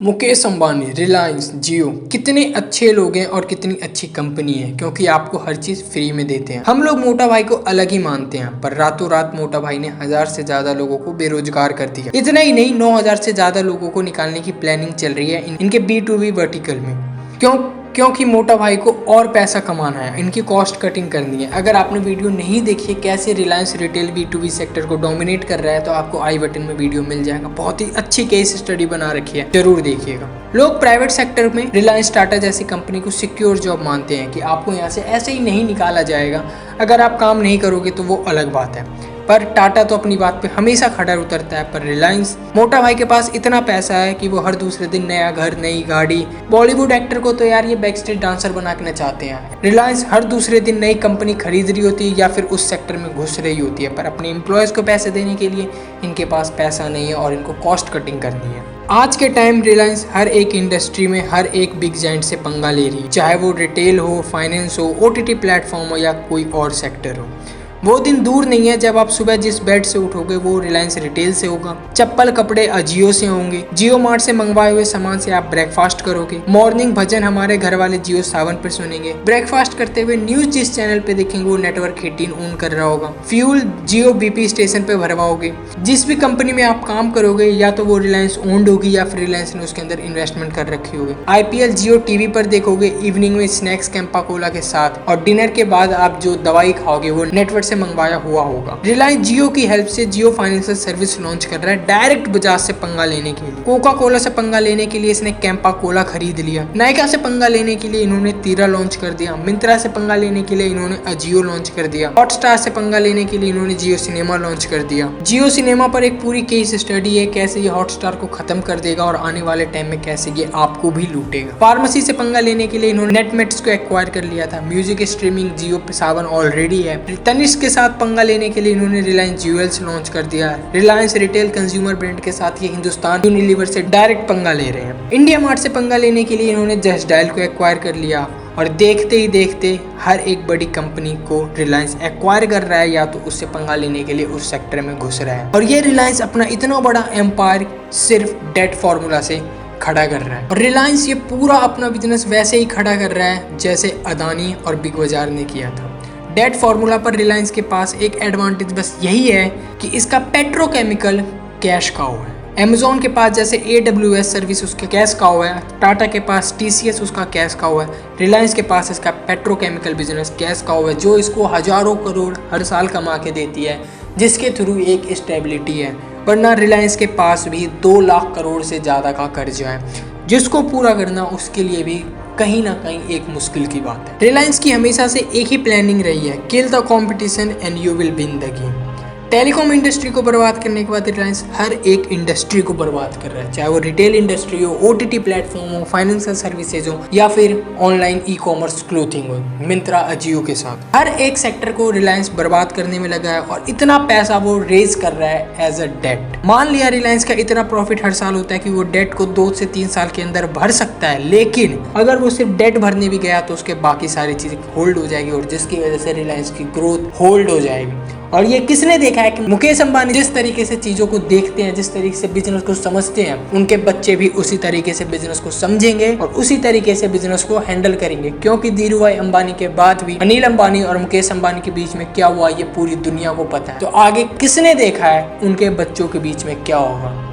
मुकेश अंबानी, रिलायंस, जियो कितने अच्छे लोग हैं और कितनी अच्छी कंपनी है, क्योंकि आपको हर चीज फ्री में देते हैं। हम लोग मोटा भाई को अलग ही मानते हैं, पर रातों रात मोटा भाई ने 1000 से ज्यादा लोगों को बेरोजगार कर दिया। इतना ही नहीं, 9000 से ज्यादा लोगों को निकालने की प्लानिंग चल रही है इनके B2B वर्टिकल में। क्योंकि मोटा भाई को और पैसा कमाना है, इनकी कॉस्ट कटिंग करनी है। अगर आपने वीडियो नहीं देखी है कैसे रिलायंस रिटेल B2B सेक्टर को डोमिनेट कर रहा है, तो आपको आई बटन में वीडियो मिल जाएगा। बहुत ही अच्छी केस स्टडी बना रखी है, जरूर देखिएगा। लोग प्राइवेट सेक्टर में रिलायंस टाटा जैसी कंपनी को सिक्योर जॉब मानते हैं कि आपको यहाँ से ऐसे ही नहीं निकाला जाएगा। अगर आप काम नहीं करोगे तो वो अलग बात है, पर टाटा तो अपनी बात पे हमेशा खड़ा उतरता है। पर रिलायंस, मोटा भाई के पास इतना पैसा है कि वो हर दूसरे दिन नया घर, नई गाड़ी। बॉलीवुड एक्टर को तो यार ये बैक स्टेज डांसर बना के नचाते हैं। रिलायंस हर दूसरे दिन नई कंपनी खरीद रही होती है या फिर उस सेक्टर में घुस रही होती है, पर अपने एम्प्लॉयज़ को पैसे देने के लिए इनके पास पैसा नहीं है और इनको कॉस्ट कटिंग करनी है। आज के टाइम रिलायंस हर एक इंडस्ट्री में हर एक बिग जाइंट से पंगा ले रही है, चाहे वो रिटेल हो, फाइनेंस हो, OTT प्लेटफॉर्म हो या कोई और सेक्टर हो। वो दिन दूर नहीं है जब आप सुबह जिस बेड से उठोगे वो रिलायंस रिटेल से होगा। चप्पल कपड़े अजियो से होंगे। जियो मार्ट से मंगवाए हुए सामान से आप ब्रेकफास्ट करोगे। मॉर्निंग भजन हमारे घर वाले जियो सावन पर सुनेंगे। ब्रेकफास्ट करते हुए न्यूज जिस चैनल पे देखेंगे वो नेटवर्क 18 ऑन कर रहा होगा। फ्यूल जियो BP स्टेशन पे भरवाओगे। जिस भी कंपनी में आप काम करोगे या तो वो रिलायंस ओन्ड होगी या फिर रिलायंस ने उसके अंदर इन्वेस्टमेंट कर रखी होगी। IPL जियो TV पर देखोगे इवनिंग में स्नैक्स कैंपा कोला के साथ, और डिनर के बाद आप जो दवाई खाओगे वो नेटवर्क से मंगवाया हुआ होगा। रिलायंस जियो की हेल्प से जियो फाइनेंशियल सर्विस लॉन्च कर रहा है डायरेक्ट बजाज से पंगा लेने के लिए। कोका कोला से पंगा लेने के लिए इसने कैंपा कोला खरीद लिया। नायका से पंगा लेने के लिए इन्होंने तीरा लॉन्च कर दिया। मिंत्रा से पंगा लेने के लिए इन्होंने अजियो लॉन्च कर दिया। हॉटस्टार से पंगा लेने के लिए इन्होंने जियो सिनेमा लॉन्च कर दिया। जियो सिनेमा पर एक पूरी केस स्टडी है कैसे ये हॉटस्टार को खत्म कर देगा और आने वाले टाइम में कैसे ये आपको भी लूटेगा। फार्मेसी से पंगा लेने के लिए इन्होंने नेटमेट्स को एक्वायर कर लिया था। म्यूजिक स्ट्रीमिंग जियो सावन ऑलरेडी है। तनिष्क के साथ पंगा लेने के लिए इन्होंने रिलायंस ज्वेल्स लॉन्च कर दिया है। रिलायंस रिटेल कंज्यूमर ब्रांड के साथ ये हिंदुस्तान यूनिलीवर से डायरेक्ट पंगा ले रहे हैं। इंडिया मार्ट से पंगा लेने के लिए इन्होंने जस्ट डायल को एक्वायर कर लिया, और देखते ही देखते हर एक बड़ी कंपनी को रिलायंस एक्वायर कर रहा है या तो उससे पंगा लेने के लिए उस सेक्टर में घुस रहा है। और ये रिलायंस अपना इतना बड़ा एम्पायर सिर्फ डेट फॉर्मूला से खड़ा कर रहा है। और रिलायंस ये पूरा अपना बिजनेस वैसे ही खड़ा कर रहा है जैसे अदानी और बिग बाजार ने किया था। डेट फॉर्मूला पर रिलायंस के पास एक एडवांटेज बस यही है कि इसका पेट्रोकेमिकल कैश काउ है। अमेजोन के पास जैसे AWS सर्विस उसके कैश काउ है, टाटा के पास TCS उसका कैश काउ है, रिलायंस के पास इसका पेट्रोकेमिकल बिजनेस कैश काउ है, जो इसको हजारों करोड़ हर साल कमा के देती है, जिसके थ्रू एक स्टेबिलिटी है। वरना रिलायंस के पास भी 2 लाख करोड़ से ज़्यादा का कर्जा है, जिसको पूरा करना उसके लिए भी कहीं ना कहीं एक मुश्किल की बात है। रिलायंस की हमेशा से एक ही प्लानिंग रही है, kill the competition and you will win the game. Telecom industry को बर्बाद करने के बाद रिलायंस हर एक इंडस्ट्री को बर्बाद कर रहा है, चाहे वो रिटेल इंडस्ट्री हो, OTT प्लेटफॉर्म हो, फाइनेंशियल सर्विसेज हो या फिर ऑनलाइन ई-कॉमर्स क्लोथिंग हो, मिंत्रा अजियो के साथ। हर एक सेक्टर को रिलायंस बर्बाद करने में लगा है और इतना पैसा वो रेज कर रहा है एज अ डेट। मान लिया रिलायंस का इतना प्रॉफिट हर साल होता है कि वो डेट को 2 से 3 साल के अंदर भर सकता है, लेकिन अगर वो सिर्फ डेट भरने भी गया तो उसके बाकी सारी चीजें होल्ड हो जाएगी और जिसकी वजह से रिलायंस की ग्रोथ होल्ड हो जाएगी। और ये किसने देखा है कि मुकेश अंबानी जिस तरीके से चीजों को देखते हैं, जिस तरीके से बिजनेस को समझते हैं, उनके बच्चे भी उसी तरीके से बिजनेस को समझेंगे और उसी तरीके से बिजनेस को हैंडल करेंगे। क्योंकि धीरूभाई अंबानी के बाद भी अनिल अंबानी और मुकेश अंबानी के बीच में क्या हुआ ये पूरी दुनिया को पता है। तो आगे किसने देखा है उनके बच्चों के बीच में क्या होगा।